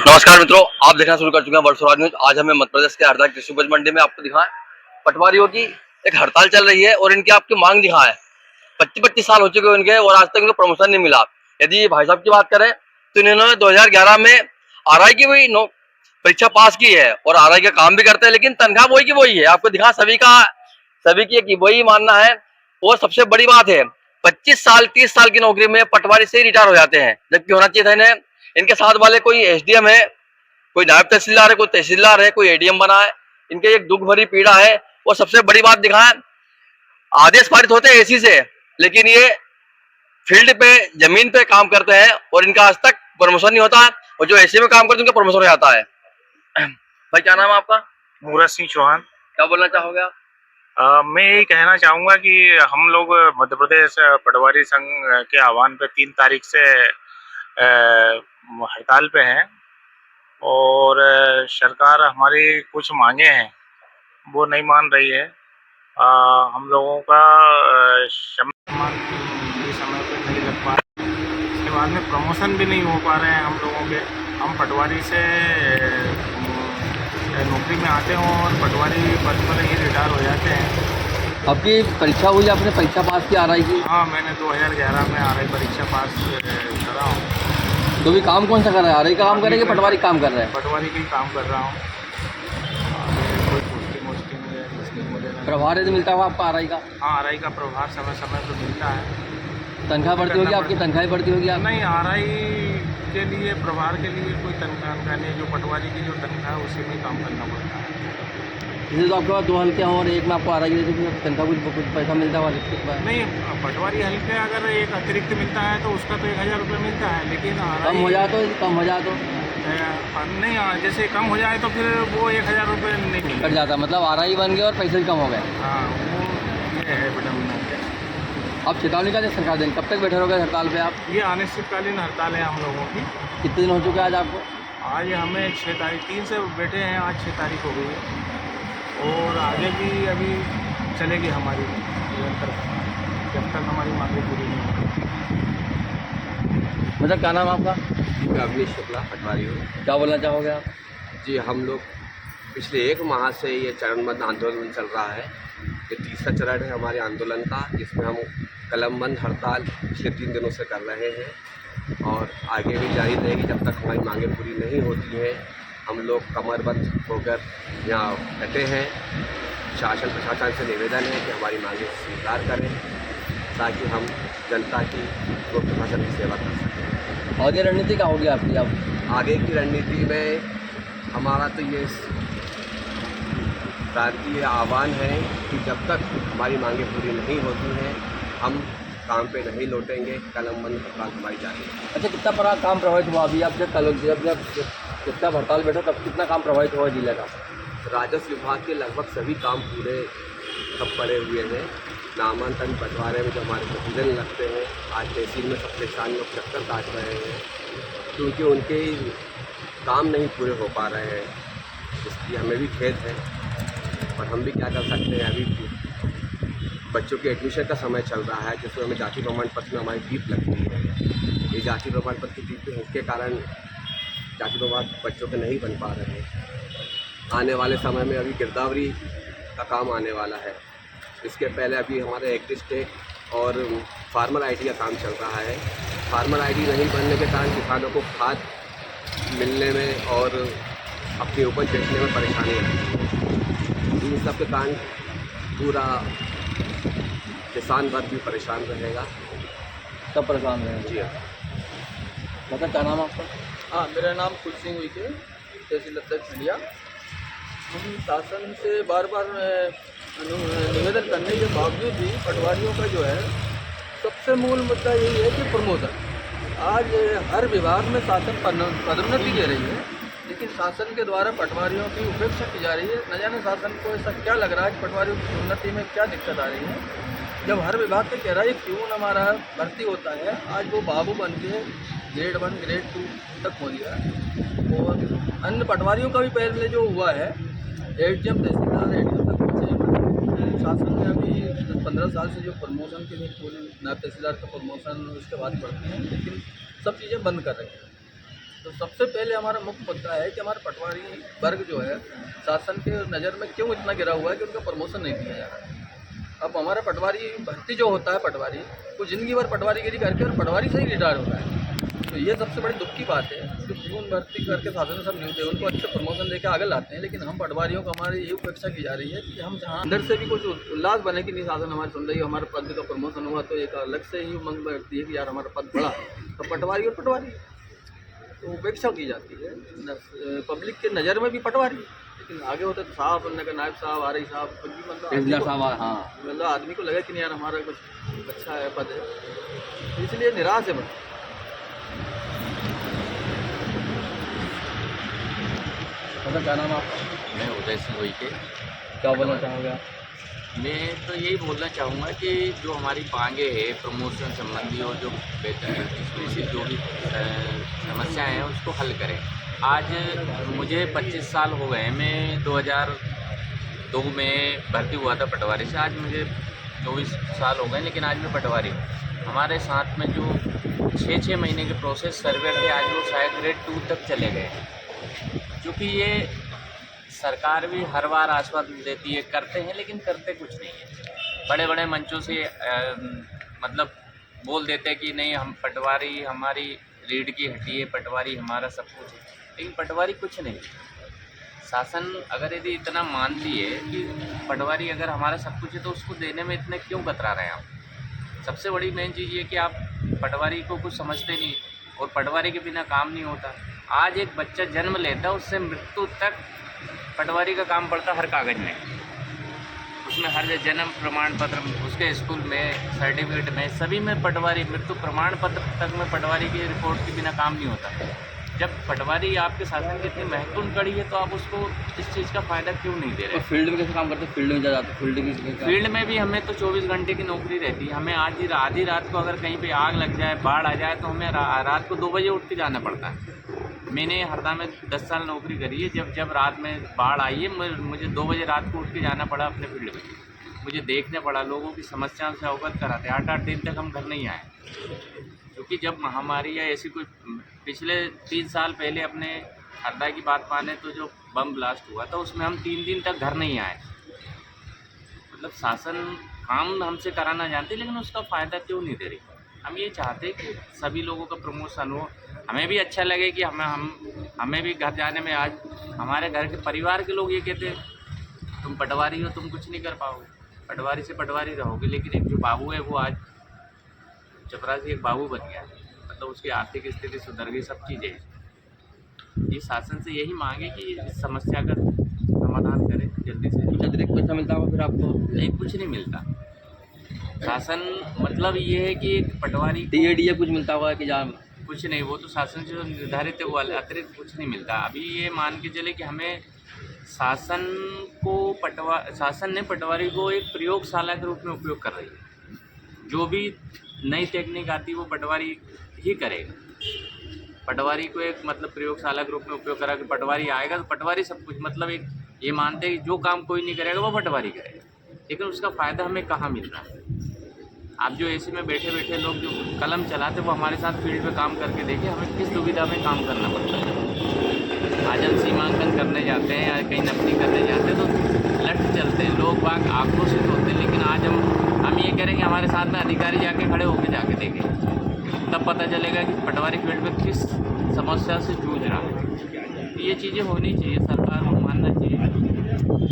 नमस्कार मित्रों, आप देखना शुरू कर चुके हैं वर्ल्ड स्वराज न्यूज। आज हमें मध्य प्रदेश के हरदा कृषि उपज मंडी में आपको दिखाएं पटवारियों की एक हड़ताल चल रही है और इनकी आपकी मांग दिखाएं। 25-25 साल हो चुके हैं इनके और आज तक इनको प्रमोशन नहीं मिला। यदि भाई साहब की बात करें तो इन्होंने 2011 में आरआई की भी परीक्षा पास की है और आरआई का काम भी करते हैं, लेकिन तनख्वाह वही की वही है। आपको दिखा सभी की एक वही मानना है। और सबसे बड़ी बात है, 25 साल 30 साल की नौकरी में पटवारी से ही रिटायर हो जाते हैं, जबकि होना चाहिए था इन्हें। इनके साथ वाले कोई एसडीएम है, कोई नायब तहसीलदार है, कोई तहसीलदार है, कोई एडीएम बना है। इनके एक दुख भरी पीड़ा है। और सबसे बड़ी बात दिखाएं, आदेश पारित होते हैं एसी से, लेकिन ये फील्ड पे जमीन पे काम करते हैं और इनका आज तक प्रमोशन नहीं होता है। और जो एसी में काम करते हैं उनका प्रमोशन हो जाता है। भाई क्या नाम है आपका? मूरत सिंह चौहान। क्या बोलना चाहोगे आप? मैं यही कहना चाहूँगा कि हम लोग मध्य प्रदेश पटवारी संघ के आह्वान पे 3 तारीख से हड़ताल पे हैं और सरकार हमारी कुछ मांगे हैं वो नहीं मान रही है। हम लोगों का समय पे नहीं लग पा रहा, इसके बाद में प्रमोशन भी नहीं हो पा रहे हैं हम लोगों के। हम पटवारी से नौकरी में आते हों और पटवारी पद पर ही रिटायर हो जाते हैं। आपकी परीक्षा हुई, आपने परीक्षा पास की आरआई की? हाँ, मैंने 2011 में आरआई परीक्षा पास करा हूँ। तो भी काम कौन सा कर रहा है? आरआई का काम कर रहे हैं कि पटवारी काम कर रहे हैं? पटवारी का ही काम कर रहा हूँ। कोई पोस्टिंग वगैरह प्रभार यदि मिलता होगा आपका आरआई का? हाँ, आरआई का प्रभार समय समय पर मिलता है। तनख्वाह बढ़ती होगी आपकी? तनख्वाह बढ़ती होगी आप? नहीं, आरआई के लिए प्रभार के लिए कोई तनख्वाह नहीं, जो पटवारी की जो तनख्वाह है उसी में काम करना पड़ता है। जैसे तो आपके पास 2 हल्के हों और एक में आपको आरआई की तनख्वाह कुछ पैसा मिलता है? नहीं, पटवारी हल्के अगर एक अतिरिक्त मिलता है तो उसका तो 1000 रुपये मिलता है, लेकिन कम हो जाए तो नहीं, जैसे कम हो जाए तो फिर वो 1000 रुपये नहीं मिलता, कट जाता। मतलब आरआई बन गए और पैसे भी कम हो गए। हाँ, वो ये है विडम्बना। आप चेतावनी का दे सरकार दें, कब तक बैठे रहोगे हड़ताल पे आप? ये अनिश्चितकालीन हड़ताल है हम लोगों की। कितने दिन हो चुके हैं आज आपको? आज हमें 6 तारीख 3 से बैठे हैं, आज 6 तारीख हो गई है और आगे भी अभी चलेगी हमारी निरंतर, जब तक हमारी मांगें पूरी नहीं होगी। मतलब क्या नाम है आपका? अवनीश शुक्ला, पटवारी हूँ। क्या बोलना चाहोगे आप? जी, हम लोग पिछले 1 माह से ये चरणबद्ध आंदोलन चल रहा है। ये तीसरा चरण है हमारे आंदोलन का, जिसमें हम कलमबंद हड़ताल पिछले 3 दिनों से कर रहे हैं और आगे भी जारी रहेगी जब तक हमारी मांगें पूरी नहीं होती हैं। हम लोग कमरबंद होकर यहाँ डटे हैं। शासन प्रशासन से निवेदन है कि हमारी मांगें स्वीकार करें ताकि हम जनता की व प्रशासन की सेवा कर सकें। आगे रणनीति क्या होगी आपकी? आप आगे की रणनीति में हमारा तो ये प्रांतीय आह्वान है कि जब तक हमारी मांगें पूरी नहीं होती हैं हम काम पे नहीं लौटेंगे। कलमबंद हड़ताल हमारी जारी है। अच्छा, कितना बड़ा काम प्रभावित हुआ अभी आप जब हड़ताल बैठा तब कितना काम प्रभावित हुआ जिले का? राजस्व विभाग के लगभग सभी काम पूरे ठप पड़े हुए हैं। नामांकन बंटवारे में जो हमारे प्रतिदिन लगते हैं, आज तहसील में सब किसान लोग चक्कर काट रहे हैं क्योंकि उनके काम नहीं पूरे हो पा रहे हैं। इसलिए हमें भी खेद है और हम भी क्या कर सकते हैं। अभी बच्चों के एडमिशन का समय चल रहा है जिसमें हमें जाति प्रमाण पत्र में हमारी टीप लगती है। ये जाति प्रमाण पत्र की टीप के कारण जाति प्रमाण बच्चों के नहीं बन पा रहे हैं। आने वाले समय में अभी गिरदावरी का काम आने वाला है। इसके पहले अभी हमारे एग्रीस्टेक और फार्मर आईडी का काम चल रहा है। फार्मर आईडी नहीं बनने के कारण किसानों को खाद मिलने में और अपनी उपज बेचने में परेशानी आती है। इन सब के कारण पूरा किसान वर्ग भी परेशान रहेगा। सब परेशान रहेंगे। जी हाँ। मतलब क्या नाम आपका? हाँ, मेरा नाम कुल सिंह हुई, तहसील अध्यक्ष इंडिया। हम शासन से बार बार निवेदन करने के बावजूद भी पटवारियों का जो है सबसे मूल मुद्दा यही है कि प्रमोशन। आज हर विभाग में शासन पदोन्नति दे रही है, लेकिन शासन के द्वारा पटवारियों की उपेक्षा की जा रही है। न जाने शासन को ऐसा क्या लग रहा है कि पटवारियों की उन्नति में क्या दिक्कत आ रही है। जब हर विभाग का कह रहा है क्यों हमारा भर्ती होता है, आज वो बाबू बन के ग्रेड 1 ग्रेड 2 तक हो गया। और अन्य पटवारियों का भी पहले जो हुआ है एडीएम तहसीलदार एडीएम तक पहुँचे। शासन ने अभी 15 साल से जो प्रमोशन के लिए नायब तहसीलदार का प्रमोशन उसके बाद बढ़ते हैं, लेकिन सब चीज़ें बंद कर रही हैं। तो सबसे पहले हमारा मुख्य मुद्दा है कि हमारा पटवारी वर्ग जो है शासन के नज़र में क्यों इतना गिरा हुआ है कि उनका प्रमोशन नहीं दिया जा रहा है। अब हमारा पटवारी भर्ती जो होता है पटवारी, वो ज़िंदगी भर पटवारीगिरी करके और पटवारी से ही रिटायर होता है। तो ये सबसे बड़ी दुख की बात है कि प्यून भर्ती करके शासन में सब नियुक्त है, उनको अच्छे प्रमोशन देकर आगे लाते हैं, लेकिन हम पटवारियों को हमारी ये उपेक्षा की जा रही है कि हम जहाँ अंदर से भी कुछ उल्लास बने कि नहीं शासन हमारी सुन रही है, हमारे पद का प्रमोशन हुआ तो एक अलग से ही उमंग बढ़ती है कि यार हमारा पद बढ़ा, तो पटवारी और पटवारी तो उपेक्षा की जाती है पब्लिक के नज़र में भी पटवारी, लेकिन आगे होते तो साहब बनने का, नायब साहब, आरई साहब, कुछ भी मतलब आदमी को लगे कि नहीं यार हमारा कुछ अच्छा है पद है, इसलिए निराश है बस। क्या नाम है आपका? मैं उदय सिंह उइके। क्या बोलना चाहोगे आप? मैं तो यही बोलना चाहूँगा कि जो हमारी मांगे है प्रमोशन संबंधी और जो वेतन से जो भी समस्याएं हैं उसको हल करें। आज मुझे 25 साल हो गए, मैं 2002 में भर्ती हुआ था पटवारी से, आज मुझे 24 साल हो गए, लेकिन आज मैं पटवारी हूँ। हमारे साथ में जो 6 महीने के प्रोसेस सर्वे थे, आज वो शायद ग्रेड 2 तक चले गए, क्योंकि ये सरकार भी हर बार आश्वासन देती है, करते हैं लेकिन करते कुछ नहीं है। बड़े बड़े मंचों से मतलब बोल देते हैं कि नहीं हम पटवारी हमारी रीढ़ की हड्डी है, पटवारी हमारा सब कुछ है, लेकिन पटवारी कुछ नहीं। शासन अगर यदि इतना मानती है कि पटवारी अगर हमारा सब कुछ है तो उसको देने में इतने क्यों कतरा रहे हैं आप? सबसे बड़ी मेन चीज़ ये कि आप पटवारी को कुछ समझते नहीं और पटवारी के बिना काम नहीं होता। आज एक बच्चा जन्म लेता है, उससे मृत्यु तक पटवारी का काम पड़ता हर कागज़ में, उसमें हर जन्म प्रमाण पत्र, उसके स्कूल में सर्टिफिकेट में सभी में पटवारी, मृत्यु प्रमाण पत्र तक में पटवारी की रिपोर्ट के बिना काम नहीं होता। जब पटवारी आपके शासन की इतनी महत्वपूर्ण कड़ी है तो आप उसको इस चीज़ का फ़ायदा क्यों नहीं दे रहे? तो फील्ड में कैसे काम करते हैं? फील्ड में जा जाते? फील्ड में भी हमें तो 24 घंटे की नौकरी रहती है। हमें आज ही आधी रात को अगर कहीं पे आग लग जाए, बाढ़ आ जाए, तो हमें रात को 2 बजे उठ के जाना पड़ता है। मैंने हरदा में 10 साल नौकरी करी है। जब रात में बाढ़ आई है, मुझे 2 बजे रात को उठ के जाना पड़ा अपने फील्ड में। मुझे देखने पड़ा, लोगों की समस्याओं से अवगत कराते। 8-8 दिन तक हम घर नहीं आए, क्योंकि जब महामारी या ऐसी कोई पिछले 3 साल पहले अपने हरदा की बात माने तो जो बम ब्लास्ट हुआ था उसमें हम 3 दिन तक घर नहीं आए। मतलब शासन काम हमसे कराना जानती, लेकिन उसका फ़ायदा क्यों नहीं दे रही? हम ये चाहते हैं कि सभी लोगों का प्रमोशन हो, हमें भी अच्छा लगे कि हमें भी घर जाने में, आज हमारे घर के परिवार के लोग ये कहते हैं तुम पटवारी हो, तुम कुछ नहीं कर पाओगे, पटवारी से पटवारी रहोगे। लेकिन एक जो बाबू है वो आज चपरासी एक बाबू बन गया, मतलब उसकी आर्थिक स्थिति सुधर गई, सब चीज़ें। ये शासन से यही मांगे कि इस समस्या का समाधान करें जल्दी से। कुछ अतिरिक्त पैसा मिलता होगा फिर आपको? नहीं, कुछ नहीं मिलता। शासन मतलब ये है कि एक पटवारी DA कुछ मिलता होगा कि जा कुछ नहीं, वो तो शासन से जो निर्धारित है वो अतिरिक्त कुछ नहीं मिलता। अभी ये मान के चले कि हमें शासन ने पटवारी को एक प्रयोगशाला के रूप में उपयोग कर रही है। जो भी नई टेक्निक आती है वो पटवारी ही करेगा। पटवारी को एक मतलब प्रयोगशाला के रूप में उपयोग करा कि पटवारी आएगा तो पटवारी सब कुछ, मतलब एक ये मानते हैं कि जो काम कोई नहीं करेगा वो पटवारी करेगा, लेकिन उसका फ़ायदा हमें कहाँ मिल रहा है? आप जो एसी में बैठे बैठे लोग जो कलम चलाते वो हमारे साथ फील्ड पे काम करके देखें, हमें किस दुविधा में काम करना पड़ता है। आज हम सीमांकन करने जाते हैं या कहीं नपनी करने जाते हैं तो लट चलते हैं, लोग बाग आक्रोशित होते हैं। लेकिन आज हम ये करेंगे, हमारे साथ में अधिकारी जाके खड़े होकर जाके देखें, तब पता चलेगा कि पटवारी फील्ड पर किस समस्या से जूझ रहा है। ये चीज़ें होनी चाहिए, सरकार